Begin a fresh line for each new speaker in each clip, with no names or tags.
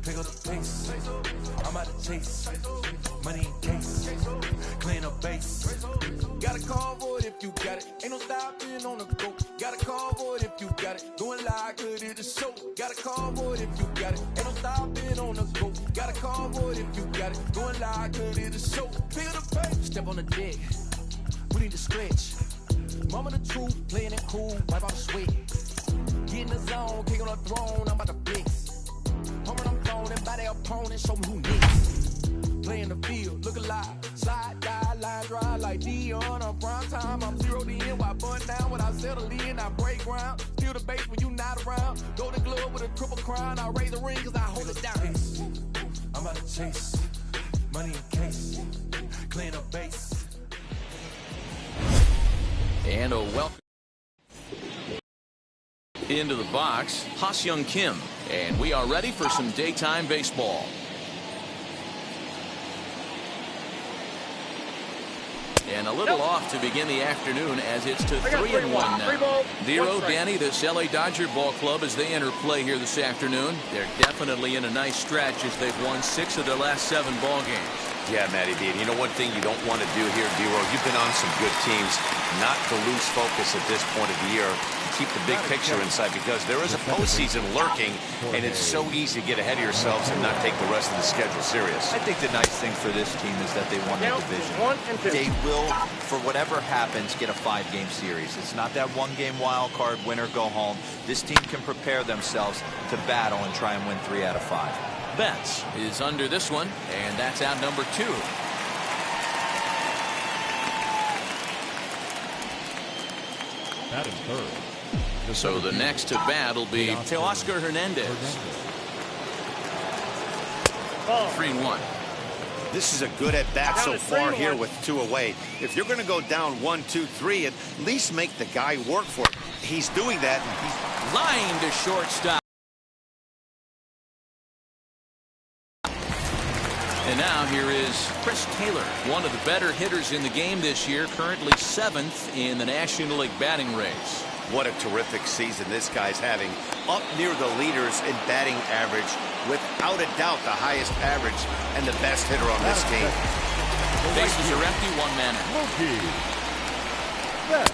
Pick up the pace. I'm out to chase. Money in case. Clean up base. Got a convoy if you got it. Ain't no stopping on the go. Got a convoy if you got it. Going live, good at the show. Got a convoy if you got it. Ain't no stopping on the go. Got a convoy if you got it. Going live, good at the show. Pick up the pace. Step on the deck. We need to stretch. Mama the truth, playing it cool, wipe out the sweat. Get in the zone, kick on the throne, I'm about to blitz. Home run, I'm thrown, and by their opponent, show me who next. Play in the field, look alive. Slide, die, line drive like Dion on prime time. I'm zeroed in, while button down when I settle in. I break ground, steal the base when you not around. Golden glove with a triple crown, I raise the ring cause I hold it down. I'm about to chase, money in case, clean up base.
And a welcome into the box, Ha-Seong Kim. And we are ready for some daytime baseball. And a little off to begin the afternoon as it's to 3-1 now. Dero, Danny, this LA Dodger ball club as they enter play here this afternoon. They're definitely in a nice stretch as they've won 6 of their last 7 ball games.
Yeah, Matty B. And you know one thing you don't want to do here, Dero, you've been on some good teams, not to lose focus at this point of the year. Keep the big picture inside because there is a postseason lurking, and it's so easy to get ahead of yourselves and not take the rest of the schedule serious.
I think the nice thing for this team is that they won the division. They will, for whatever happens, get a 5-game series. It's not that 1-game wild card, win or go home. This team can prepare themselves to battle and try and win 3 out of 5.
Betts is under this one, and that's out number 2.
Batting third.
So the next to bat will be Teoscar Hernandez. 3-1.
This is a good at bat so far here with 2 away. If you're going to go down 1, 2, 3, at least make the guy work for it. He's doing that. And he's
line to shortstop. And now here is Chris Taylor, one of the better hitters in the game this year, currently 7th in the National League batting race.
What a terrific season this guy's having. Up near the leaders in batting average, without a doubt the highest average and the best hitter on this team.
Bases are empty, 1 man out.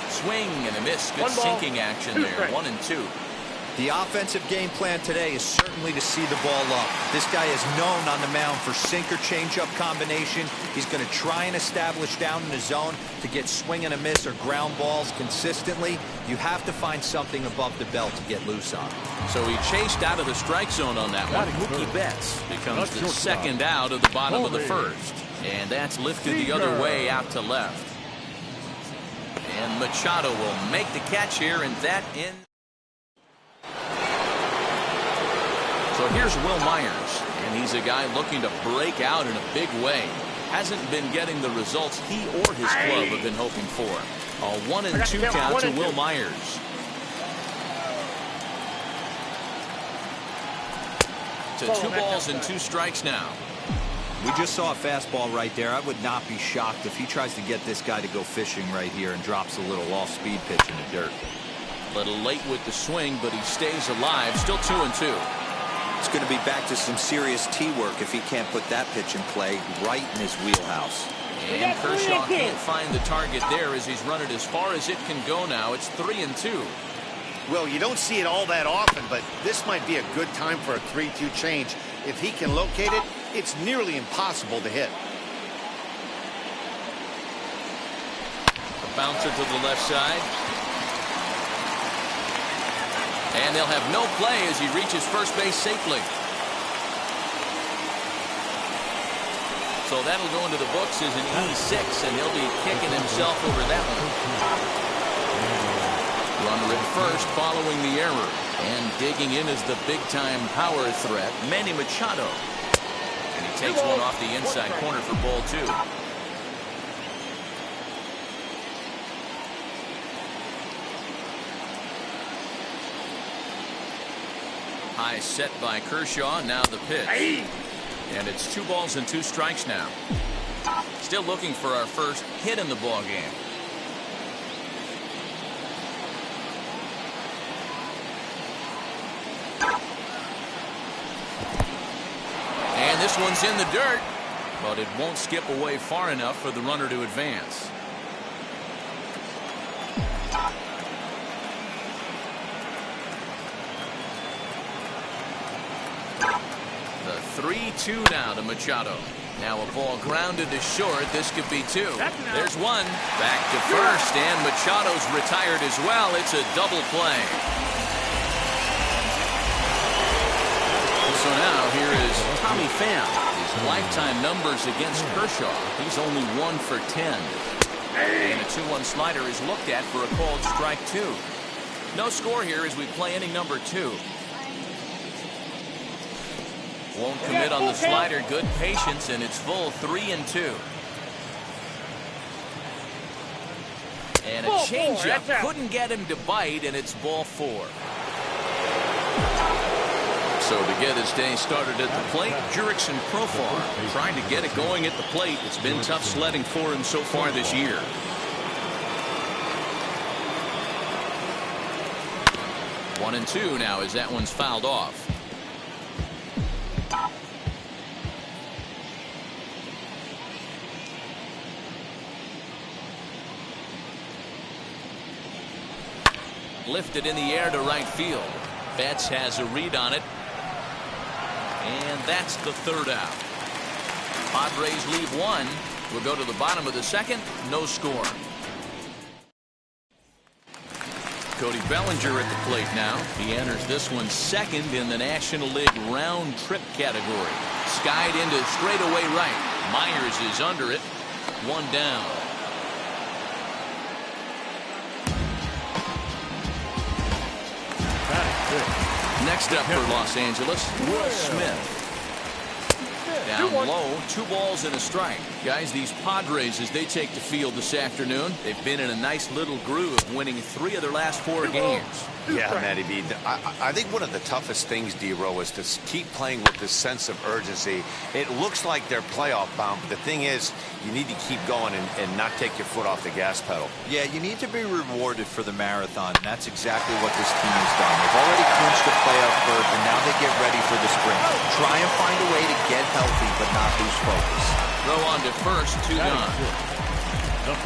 Swing and a miss. Good sinking action there. 1-2.
The offensive game plan today is certainly to see the ball up. This guy is known on the mound for sinker changeup combination. He's going to try and establish down in the zone to get swing and a miss or ground balls consistently. You have to find something above the belt to get loose on.
So he chased out of the strike zone on that one. Mookie Betts becomes the second out of the bottom of the first. And that's lifted the other way out to left. And Machado will make the catch here, and that ends. So here's Will Myers, and he's a guy looking to break out in a big way. Hasn't been getting the results he or his club have been hoping for. A 1-2 count to Will Myers. To 2 balls and 2 strikes now.
We just saw a fastball right there. I would not be shocked if he tries to get this guy to go fishing right here and drops a little off-speed pitch in the dirt.
A little late with the swing, but he stays alive. Still 2-2.
It's going to be back to some serious tee work if he can't put that pitch in play right in his wheelhouse.
And Kershaw can't find the target there as he's run it as far as it can go now. It's 3-2.
Well, you don't see it all that often, but this might be a good time for a 3-2 change. If he can locate it, it's nearly impossible to hit.
A bouncer to the left side. And they'll have no play as he reaches first base safely. So that'll go into the books as an E6, and he'll be kicking himself over that one. Runner at first following the error. And digging in is the big-time power threat, Manny Machado. And he takes one off the inside corner for ball 2. High set by Kershaw. Now the pitch. And it's 2 balls and 2 strikes now. Still looking for our first hit in the ball game. And this one's in the dirt, but it won't skip away far enough for the runner to advance. The 3-2 now to Machado. Now a ball grounded to short. This could be two. There's one. Back to first, and Machado's retired as well. It's a double play. So now here is Tommy Pham. His lifetime numbers against Kershaw. He's only 1 for 10. And a 2-1 slider is looked at for a called strike two. No score here as we play inning number 2. Won't commit on the slider. Good patience, and it's full 3-2. And a changeup couldn't get him to bite, and it's ball 4. So to get his day started at the plate, Jurickson Profar trying to get it going at the plate. It's been tough sledding for him so far this year. 1-2 now as that one's fouled off. Lifted in the air to right field. Betts has a read on it. And that's the third out. Padres leave one. We'll go to the bottom of the second. No score. Cody Bellinger at the plate now. He enters this one second in the National League round trip category. Skied into straightaway right. Myers is under it. One down. Next up for Los Angeles, Will Smith. Down low, 2 balls and a strike. Guys, these Padres, as they take the field this afternoon, they've been in a nice little groove, winning 3 of their last 4 games.
Yeah, Matty B. I think one of the toughest things, D-Row, is to keep playing with this sense of urgency. It looks like they're playoff bound, but the thing is, you need to keep going and not take your foot off the gas pedal.
Yeah, you need to be rewarded for the marathon, and that's exactly what this team has done. They've already clinched the playoff berth, and now they get ready for the sprint. Try and find a way to get healthy, but not lose focus.
Throw on to first, 2 gone.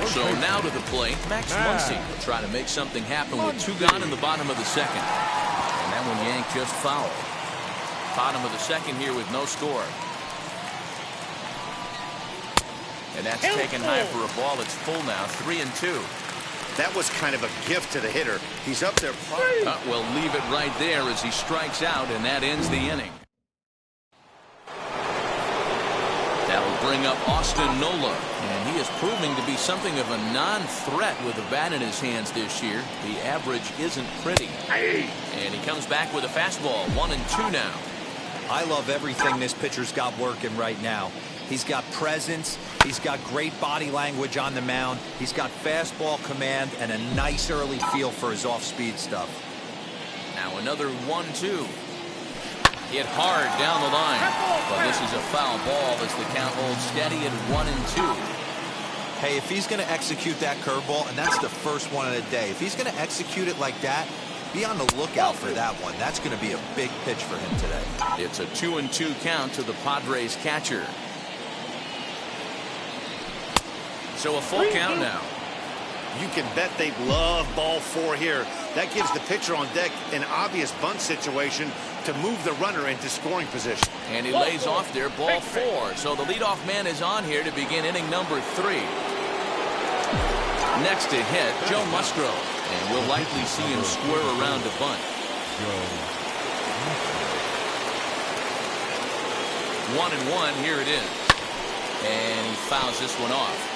So now to the plate, Max Muncy will try to make something happen with 2 gone in the bottom of the second. And that one yanked just foul. Bottom of the second here with no score. And that's taken high for a ball. It's full now, 3-2.
That was kind of a gift to the hitter. He's up there.
Well, leave it right there as he strikes out, and that ends the inning. That'll bring up Austin Nola, and he is proving to be something of a non-threat with a bat in his hands this year. The average isn't pretty. And he comes back with a fastball, 1-2 now.
I love everything this pitcher's got working right now. He's got presence. He's got great body language on the mound. He's got fastball command and a nice early feel for his off-speed stuff.
Now another 1-2. Hit hard down the line, but this is a foul ball as the count holds steady at 1-2.
Hey, if he's going to execute that curveball, and that's the first one of the day, if he's going to execute it like that, be on the lookout for that one. That's going to be a big pitch for him today.
It's a 2-2 count to the Padres catcher. So a full count now.
You can bet they love ball 4 here. That gives the pitcher on deck an obvious bunt situation to move the runner into scoring position.
And he lays off there, ball 4. So the leadoff man is on here to begin inning number 3. Next to hit, Joe Musgrove. And we'll likely see him square around a bunt. 1-1, here it is. And he fouls this one off.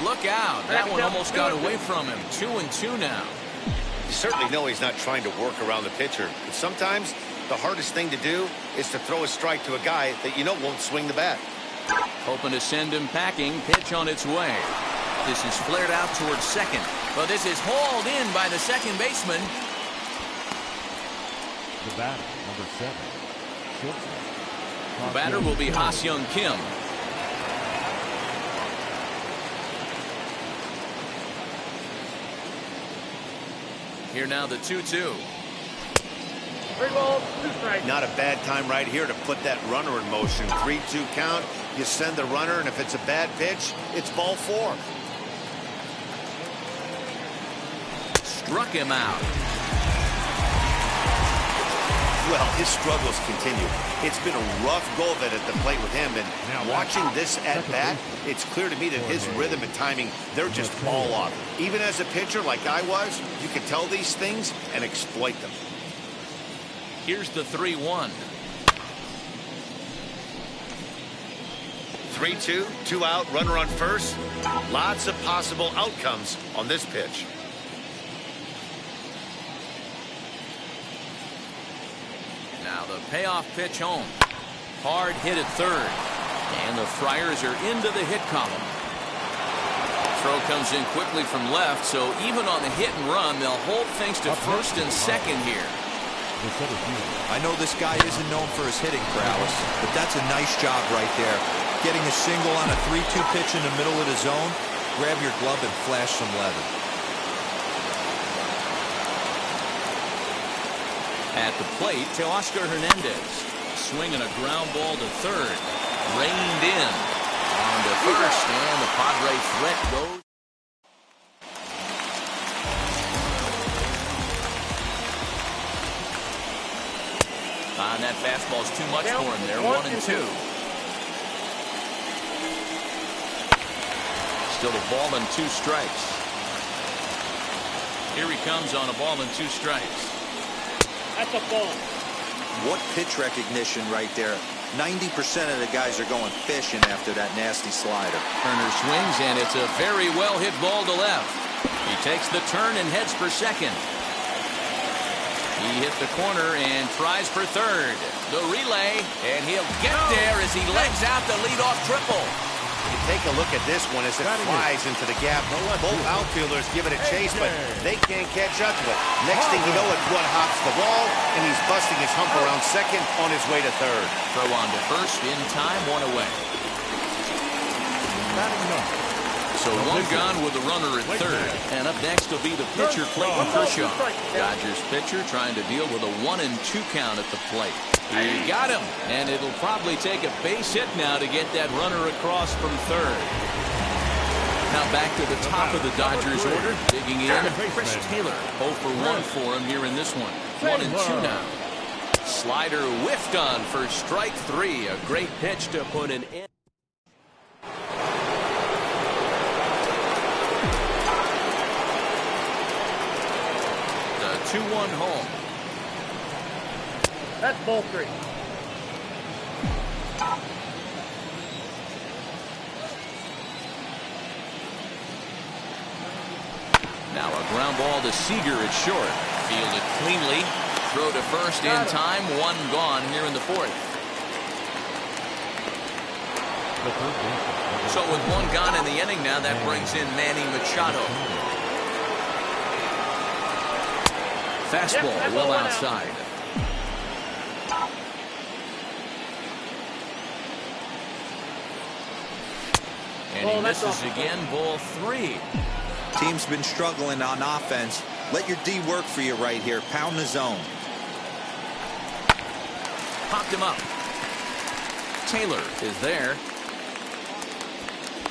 Look out. That one almost got away from him. 2-2 now.
You certainly know he's not trying to work around the pitcher. But sometimes the hardest thing to do is to throw a strike to a guy that you know won't swing the bat.
Hoping to send him packing. Pitch on its way. This is flared out towards second. But this is hauled in by the second baseman.
The batter, number 7.
The batter will be Ha-Seong Kim. Here now the 2-2.
3 balls, 2 strikes.
Not a bad time right here to put that runner in motion. 3-2 count. You send the runner, and if it's a bad pitch, it's ball 4.
Struck him out.
Well, his struggles continue. It's been a rough go of it at the plate with him, and watching this at bat, it's clear to me that his rhythm and timing, they're just all off. Even as a pitcher like I was, you can tell these things and exploit them.
Here's the 3-1.
3-2, 2 out, runner on first. Lots of possible outcomes on this pitch.
Now the payoff pitch home. Hard hit at third. And the Friars are into the hit column. Throw comes in quickly from left, so even on the hit and run, they'll hold things to first and second here.
I know this guy isn't known for his hitting prowess, but that's a nice job right there. Getting a single on a 3-2 pitch in the middle of the zone, grab your glove and flash some leather.
At the plate, Teoscar Hernandez swinging a ground ball to third. Reined in. On to first, and the Padre threat goes. And that fastball's too much for him there. 1-2. Still a ball and 2 strikes. Here he comes on a ball and 2 strikes.
That's a ball.
What pitch recognition right there. 90% of the guys are going fishing after that nasty slider.
Turner swings, and it's a very well hit ball to left. He takes the turn and heads for second. He hit the corner and tries for third. The relay, and he'll get there as he legs out the leadoff triple.
You take a look at this one as it flies into the gap. Both outfielders give it a chase, but they can't catch up to it. Next thing you know, it one-hops the ball, and he's busting his hump around second on his way to third.
Throw on to first, in time, 1 away. So 1 gone with the runner at third. And up next will be the pitcher, Clayton Kershaw. Dodgers pitcher trying to deal with a 1-2 count at the plate. He got him, and it'll probably take a base hit now to get that runner across from third. Now back to the top of the Dodgers order. Digging in, Chris Taylor. 0 for 1 for him here in this one. 1-2 now. Slider whiffed on for strike 3. A great pitch to put an end. The 2-1 home.
That's ball 3.
Now a ground ball to Seager at short. Fielded cleanly. Throw to first in time. 1 gone here in the 4th. So with 1 gone in the inning now, that brings in Manny Machado. Fastball well outside. And he misses again, ball 3.
Team's been struggling on offense. Let your D work for you right here. Pound the zone.
Popped him up. Taylor is there.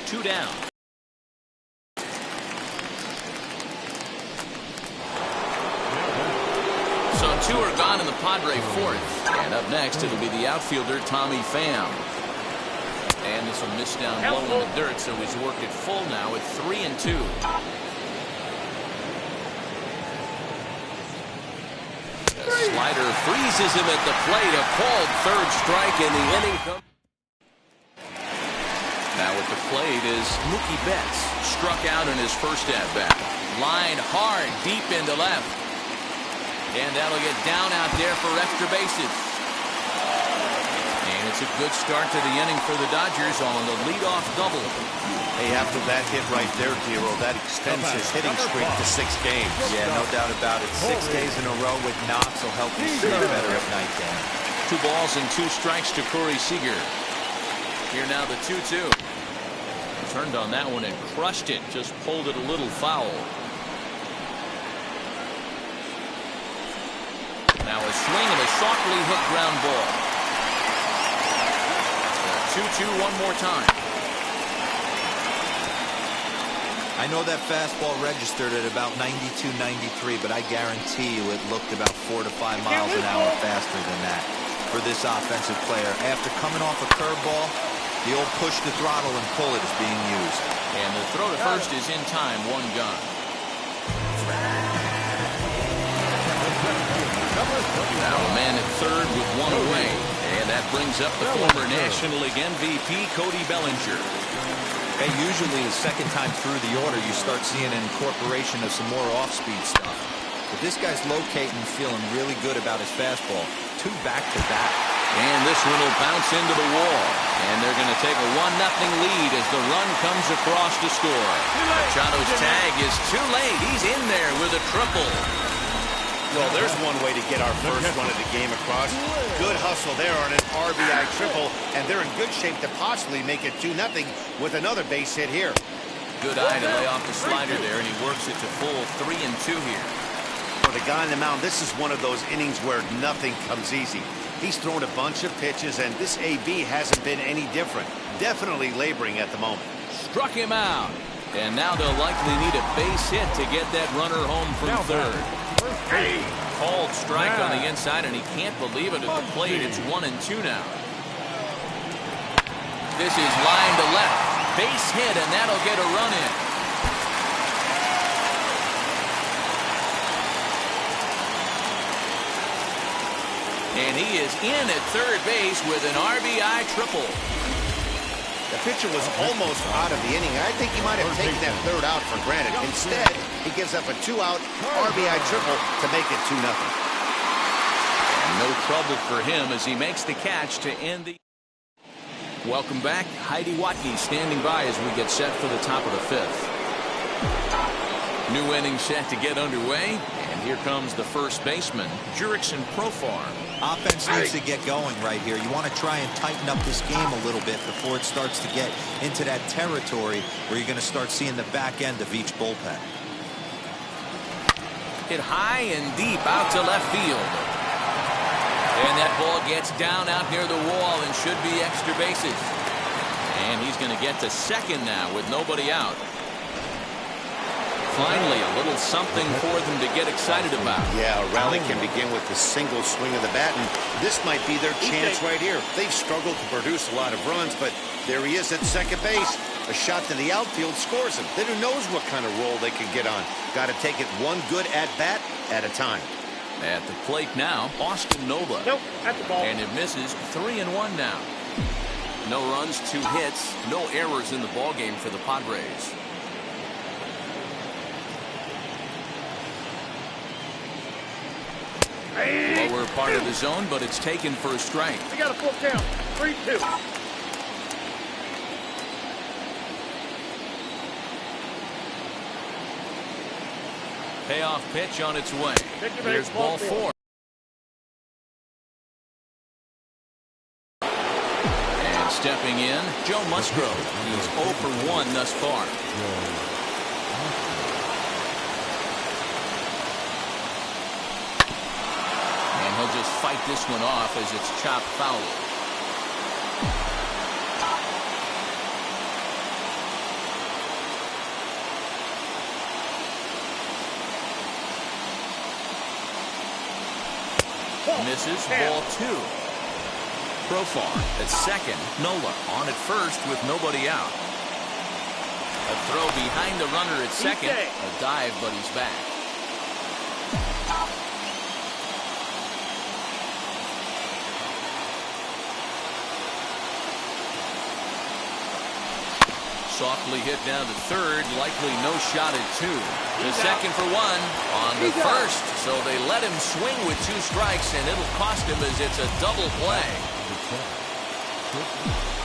2 down. So 2 are gone in the Padre 4th. And up next, it'll be the outfielder, Tommy Pham. And this will miss down low in the dirt, so he's worked it full now at 3-2. The slider freezes him at the plate. A called 3rd strike in the inning. Now at the plate is Mookie Betts. Struck out in his first at-bat. Line hard deep into left. And that'll get down out there for extra bases. And it's a good start to the inning for the Dodgers on the leadoff double.
Hey, after that hit right there, Dero, that extends his hitting streak to 6 games.
Yeah, no doubt about it. 6 days in a row with knocks will help you sleep better at night, Dan.
2 balls and 2 strikes to Corey Seager. Here now the 2-2. Turned on that one and crushed it. Just pulled it a little foul. Now a swing and a softly hit ground ball. 2-2 one more time.
I know that fastball registered at about 92, 93, but I guarantee you it looked about 4 to 5 miles an hour faster than that for this offensive player. After coming off a curveball, the old push the throttle and pull it is being used.
And the throw to first is in time, 1 gone. Now a man at third with 1 away. And that brings up the former National League MVP, Cody Bellinger.
Hey, usually the second time through the order, you start seeing an incorporation of some more off-speed stuff. But this guy's locating, feeling really good about his fastball. 2 back-to-back.
And this one will bounce into the wall. And they're going to take a 1-0 lead as the run comes across to score. Machado's tag is too late. He's in there with a triple.
Well, there's one way to get our first run of the game across. Good hustle there on an RBI triple, and they're in good shape to possibly make it 2-0 with another base hit here.
Good eye to lay off the slider there, and he works it to full 3-2 here.
For the guy on the mound, this is one of those innings where nothing comes easy. He's thrown a bunch of pitches, and this AB hasn't been any different. Definitely laboring at the moment.
Struck him out. And now they'll likely need a base hit to get that runner home from third. Called strike on the inside, and he can't believe it at the plate. It's 1-2 now. This is line to left. Base hit, and that'll get a run in. And he is in at third base with an RBI triple.
The pitcher was almost out of the inning. I think he might have taken that third out for granted. Instead, he gives up a 2-out RBI triple to make it 2-0.
And no trouble for him as he makes the catch to end the... Welcome back. Heidi Watney standing by as we get set for the top of the 5th. New inning set to get underway. And here comes the first baseman, Jurickson Profar.
Offense needs to get going right here. You want to try and tighten up this game a little bit before it starts to get into that territory where you're going to start seeing the back end of each bullpen.
Hit high and deep out to left field. And that ball gets down out near the wall and should be extra bases. And he's going to get to second now with nobody out. Finally, a little something for them to get excited about.
Yeah, a rally can begin with the single swing of the bat, and this might be their chance right here. They've struggled to produce a lot of runs, but there he is at second base. A shot to the outfield scores him. Then who knows what kind of roll they can get on. Got to take it one good at-bat at a time.
At the plate now, Austin Nola.
Nope, that's the ball.
And it misses. 3-1 now. No runs, 2 hits, no errors in the ballgame for the Padres. Lower part of the zone, but it's taken for a strike.
We got a full count. 3-2.
Payoff pitch on its way. Here's ball 4. And stepping in, Joe Musgrove. He's 0 for 1 thus far. He'll just fight this one off as it's chopped foul. Misses. Ball 2. Profar at second. Nola on at first with nobody out. A throw behind the runner at second. A dive, but he's back. Softly hit down to third, likely no shot at 2. The second for 1 on the first, so they let him swing with 2 strikes, and it'll cost him as it's a double play.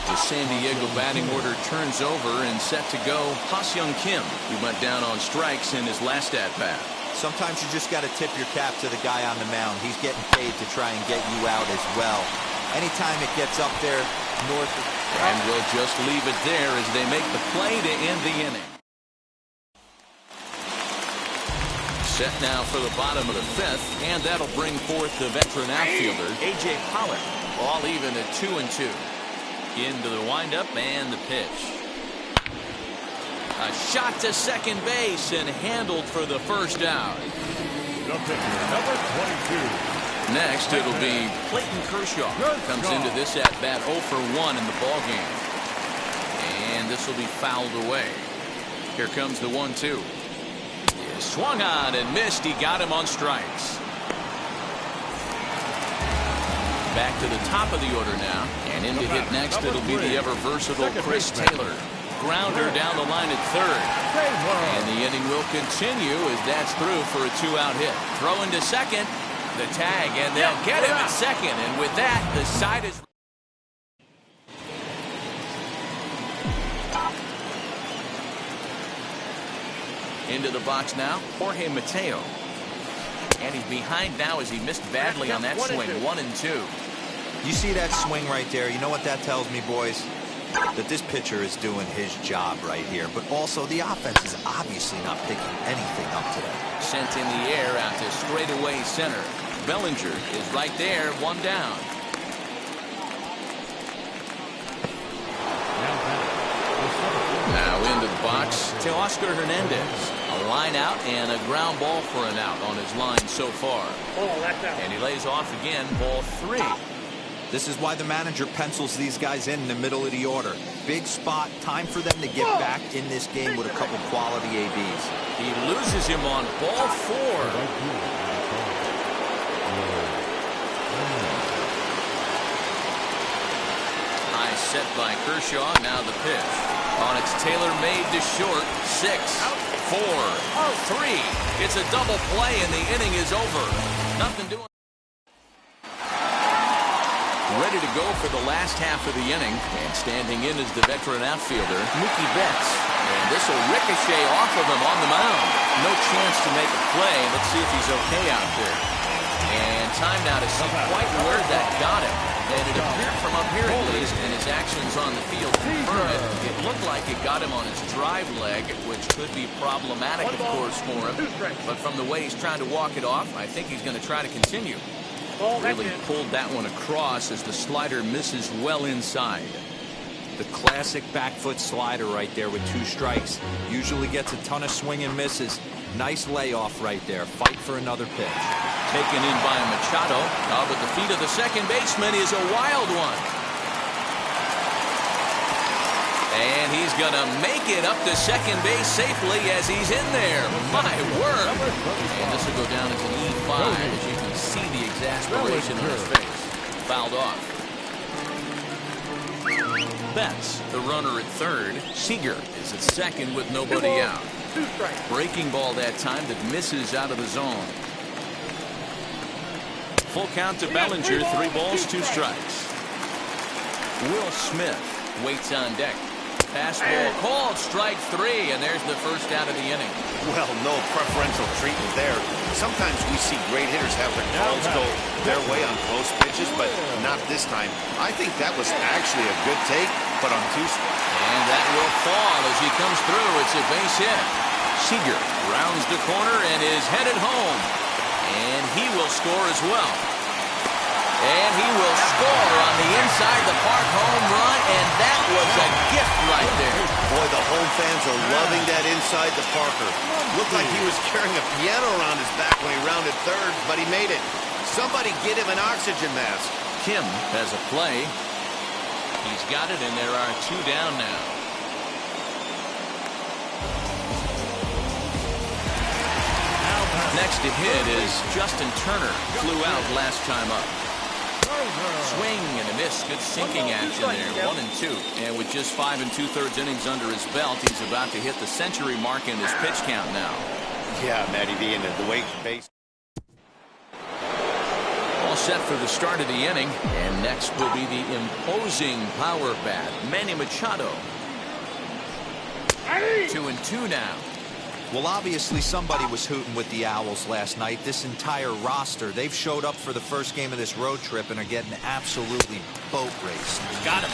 The San Diego batting order turns over and set to go. Ha-Seong Kim, who went down on strikes in his last at-bat.
Sometimes you just got to tip your cap to the guy on the mound. He's getting paid to try and get you out as well. Anytime it gets up there north of...
And we'll just leave it there as they make the play to end the inning. Set now for the bottom of the fifth, and that'll bring forth the veteran outfielder, A.J. Pollock. All even at 2-2. Into the windup and the pitch. A shot to second base and handled for the first out.
The pitcher, number 22.
Next, it'll be Clayton Kershaw. Comes into this at-bat 0 for 1 in the ballgame. And this will be fouled away. Here comes the 1-2. Swung on and missed. He got him on strikes. Back to the top of the order now. And in to hit next, it'll be the ever-versatile Chris Taylor. Grounder down the line at third. And the inning will continue as that's through for a 2-out hit. Throw into second. The tag, and they'll get him at second. And with that, the side is... Into the box now, Jorge Mateo. And he's behind now as he missed badly on that swing. 1-2.
You see that swing right there? You know what that tells me, boys? That this pitcher is doing his job right here. But also, the offense is obviously not picking anything up today.
Sent in the air out to straightaway center. Bellinger is right there, one down. Now into the box, Teoscar Hernandez. A line out and a ground ball for an out on his line so far. And he lays off again, ball 3.
This is why the manager pencils these guys in the middle of the order. Big spot, time for them to get back in this game with a couple quality ABs.
He loses him on ball 4. High set by Kershaw, now the pitch. On its Taylor made to short, 6, 4, 3. It's a double play and the inning is over. Nothing doing. Ready to go for the last half of the inning, and standing in is the veteran outfielder, Mookie Betts. And this will ricochet off of him on the mound. No chance to make a play. Let's see if he's okay out there. And time now to see quite where that got him. And it appeared from up here at least, and his actions on the field confirm it. It looked like it got him on his drive leg, which could be problematic, of course, for him. But from the way he's trying to walk it off, I think he's going to try to continue. Really pulled that one across as the slider misses well inside.
The classic back foot slider right there with 2 strikes. Usually gets a ton of swing and misses. Nice layoff right there. Fight for another pitch.
Taken in by Machado. But the feet of the second baseman is a wild one. And he's going to make it up to second base safely as he's in there. My word. And this will go down as an E5 as you can see the exasperation on his face. Fouled off. Betts, the runner at third. Seager is at second with nobody out. Breaking ball that time that misses out of the zone. Full count to Bellinger, 3 balls, 2 strikes. Will Smith waits on deck. Fastball called, strike 3, and there's the first out of the inning.
Well, no preferential treatment there. Sometimes we see great hitters have their calls go their way on close pitches, but not this time. I think that was actually a good take, but on 2.
And that will fall as he comes through. It's a base hit. Seager rounds the corner and is headed home. And he will score as well. And he will score on the inside the park home run, and that was a gift right there.
Boy, the home fans are loving that inside the Parker. Looked like he was carrying a piano around his back when he rounded third, but he made it. Somebody get him an oxygen mask.
Kim has a play. He's got it, and there are 2 down now. Next to hit is Justin Turner. Flew out last time up. Swing and a miss. Good sinking action there. 1-2. And with just 5 2/3 innings under his belt, he's about to hit the century mark in his pitch count now.
Yeah, Matty V, and the way base.
All set for the start of the inning. And next will be the imposing power bat, Manny Machado. 2-2 now.
Well, obviously somebody was hooting with the Owls last night. This entire roster, they've showed up for the first game of this road trip and are getting absolutely boat raced.
Got him.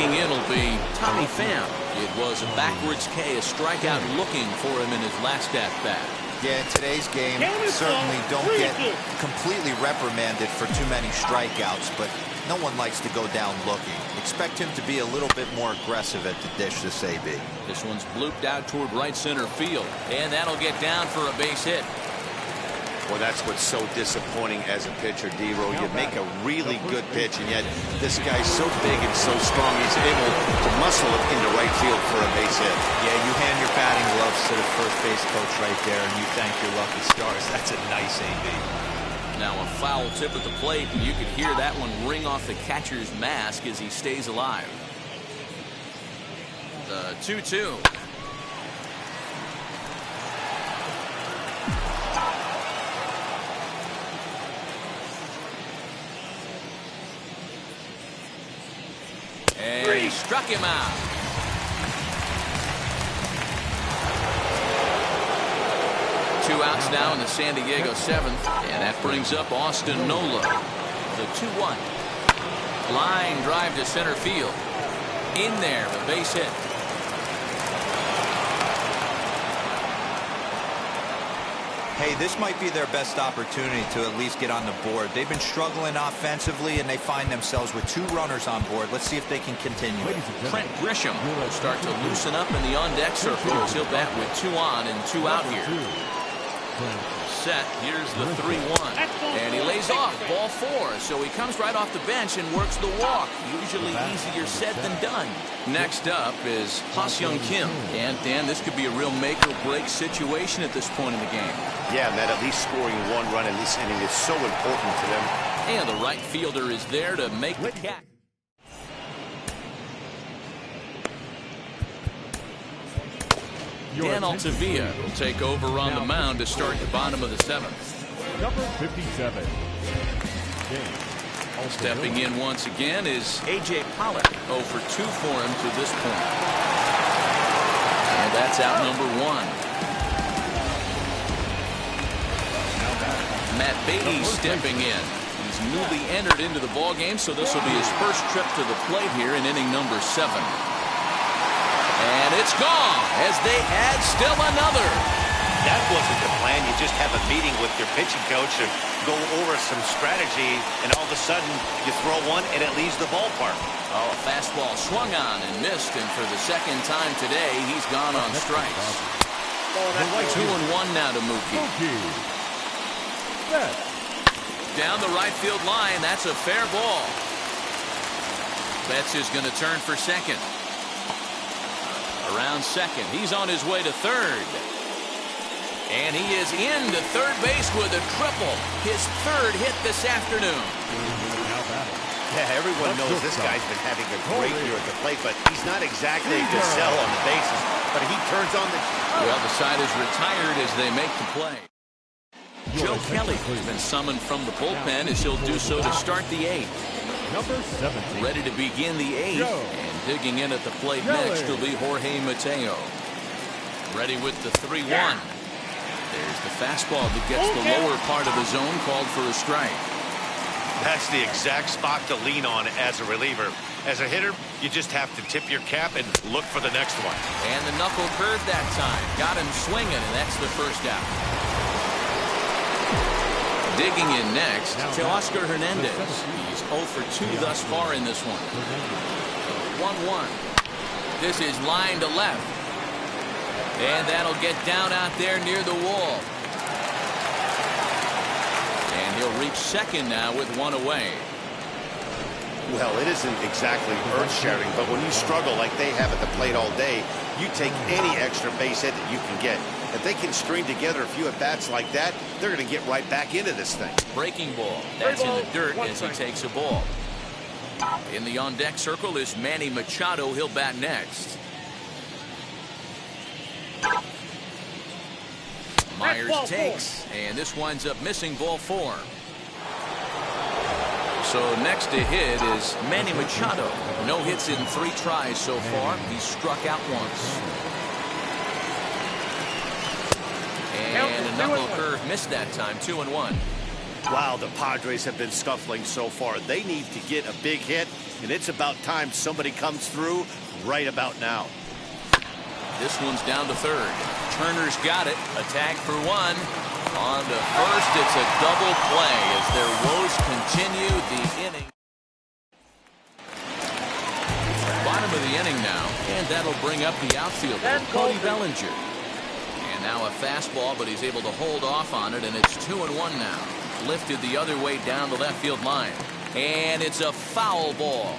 Stepping in will be Tommy Pham. It was a backwards K, a strikeout looking for him in his last at-bat.
Yeah, in today's game, certainly don't get completely reprimanded for too many strikeouts, but no one likes to go down looking. Expect him to be a little bit more aggressive at the dish this AB.
This one's blooped out toward right center field, and that'll get down for a base hit.
Well, that's what's so disappointing as a pitcher, D-Row. You make a really good pitch, and yet this guy's so big and so strong, he's able to muscle it into right field for a base hit.
Yeah, you hand your batting gloves to the first base coach right there, and you thank your lucky stars. That's a nice AB.
Now a foul tip at the plate, and you could hear that one ring off the catcher's mask as he stays alive. The 2-2. And he struck him out. Two outs now in the San Diego seventh, and that brings up Austin Nola. The 2-1. Line drive to center field. In there, a base hit.
Hey, this might be their best opportunity to at least get on the board. They've been struggling offensively, and they find themselves with 2 runners on board. Let's see if they can continue.
Trent Grisham will start to loosen up in the on-deck circle. He'll bat with 2 on and 2 out here. Set. Here's the 3-1. And he lays off. Ball 4. So he comes right off the bench and works the walk. Usually easier said than done. Next up is Ha-Seong Kim. And Dan, this could be a real make-or-break situation at this point in the game.
Yeah, Matt, at least scoring 1 run in this inning is so important to them.
And the right fielder is there to make the catch. Dan Altavilla will take over on the mound to start the bottom of the 7th.
Number 57.
Stepping in once again is A.J. Pollock. 0 for 2 for him to this point. And that's out number 1. Matt Beatty stepping in. He's newly entered into the ballgame, so this will be his first trip to the plate here in inning number 7. And it's gone as they add still another.
That wasn't the plan. You just have a meeting with your pitching coach and go over some strategy, and all of a sudden you throw one and it leaves the ballpark.
Oh, a fastball swung on and missed, and for the second time today, he's gone on strikes. 2-1 now to Mookie. Down the right field line, that's a fair ball. Betts is going to turn for second. Around second, he's on his way to third. And he is into third base with a triple. His 3rd hit this afternoon.
Yeah, everyone knows this guy's been having a great year at the plate, but he's not exactly a gazelle on the bases. But he turns on the...
Well, the side is retired as they make the play. Joe Kelly has been summoned from the bullpen as he'll do so to start the 8th.
Number 17.
Ready to begin the 8th. And digging in at the plate next will be Jorge Mateo. Ready with the 3-1. There's the fastball that gets the lower part of the zone, called for a strike.
That's the exact spot to lean on as a reliever. As a hitter, you just have to tip your cap and look for the next one.
And the knuckle curve that time. Got him swinging, and that's the first out. Digging in next to Oscar Hernandez. He's 0 for 2 thus far in this one. 1-1. This is line to left. And that'll get down out there near the wall. And he'll reach second now with 1 away.
Well, it isn't exactly earth-shattering, but when you struggle like they have at the plate all day, you take any extra base hit that you can get. If they can string together a few at-bats like that, they're going to get right back into this thing.
Breaking ball. That's in the dirt as he takes a ball. In the on-deck circle is Manny Machado. He'll bat next. Myers takes, and this winds up missing ball 4. So next to hit is Manny Machado. No hits in 3 tries so far. He's struck out once. And a knuckle curve missed that time. 2-1.
Wow, the Padres have been scuffling so far. They need to get a big hit, and it's about time somebody comes through right about now.
This one's down to third. Turner's got it. A tag for one. On to first, it's a double play as their woes continue the inning. Bottom of the inning now, and that'll bring up the outfielder, Cody Bellinger. And now a fastball, but he's able to hold off on it, and it's 2-1 now. Lifted the other way down the left field line. And it's a foul ball.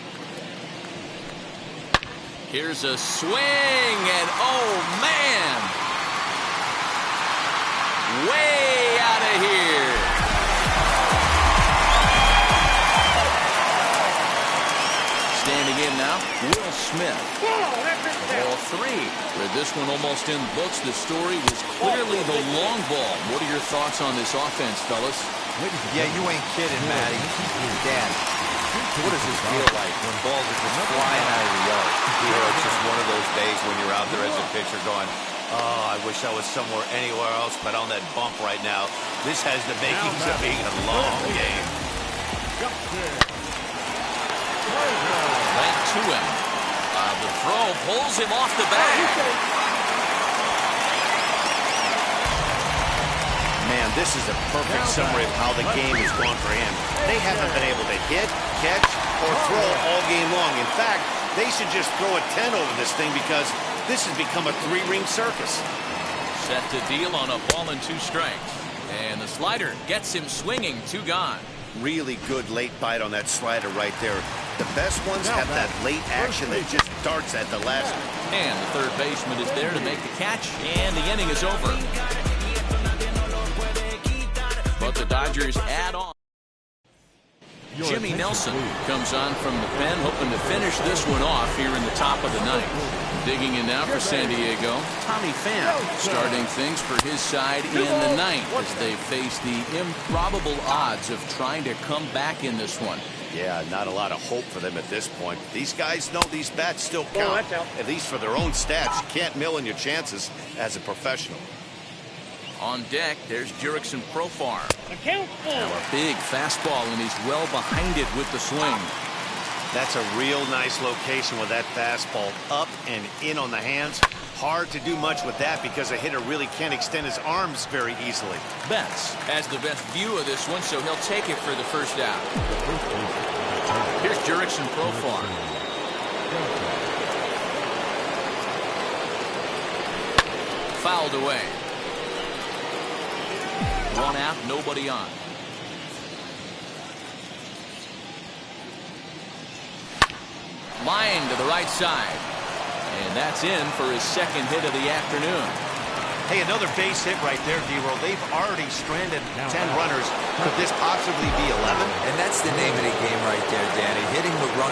Here's a swing, and oh man! Way out of here. Standing in now, Will Smith. Ball three. With this one almost in books, the story was clearly the long ball. What are your thoughts on this offense, fellas?
Yeah, you ain't kidding, Matty. Dan, what does this feel like when balls are just flying out of the yard?
It's just one of those days when you're out there as a pitcher going, oh, I wish I was somewhere anywhere else but on that bump right now. This has the makings of being a long game.
Back to him. The throw pulls him off the bag.
Man, this is a perfect summary of how the game has gone for him. They haven't been able to hit, catch, or throw all game long. In fact, they should just throw a 10 over this thing because this has become a three-ring circus.
Set to deal on a ball and 2 strikes. And the slider gets him swinging, 2 gone.
Really good late bite on that slider right there. The best ones have that late action that just darts at the last.
And the third baseman is there to make the catch, and the inning is over. But the Dodgers add on. Jimmy Nelson comes on from the pen, hoping to finish this one off here in the top of the ninth. Digging in now for San Diego, Tommy Pham starting things for his side in the ninth as they face the improbable odds of trying to come back in this one.
Yeah, not a lot of hope for them at this point. These guys know these bats still count, at least for their own stats. You can't mill in your chances as a professional.
On deck, there's Jurickson Profar. Now a big fastball, and he's well behind it with the swing.
That's a real nice location with that fastball up and in on the hands. Hard to do much with that because a hitter really can't extend his arms very easily.
Betts has the best view of this one, so he'll take it for the first out. Here's Jurickson Profar. Fouled away. 1 out, nobody on. Line to the right side. And that's in for his second hit of the afternoon.
Hey, another base hit right there, D-Roll. They've already stranded 10 runners. Could this possibly be 11?
And that's the name of the game right there, Danny. Hitting with runners.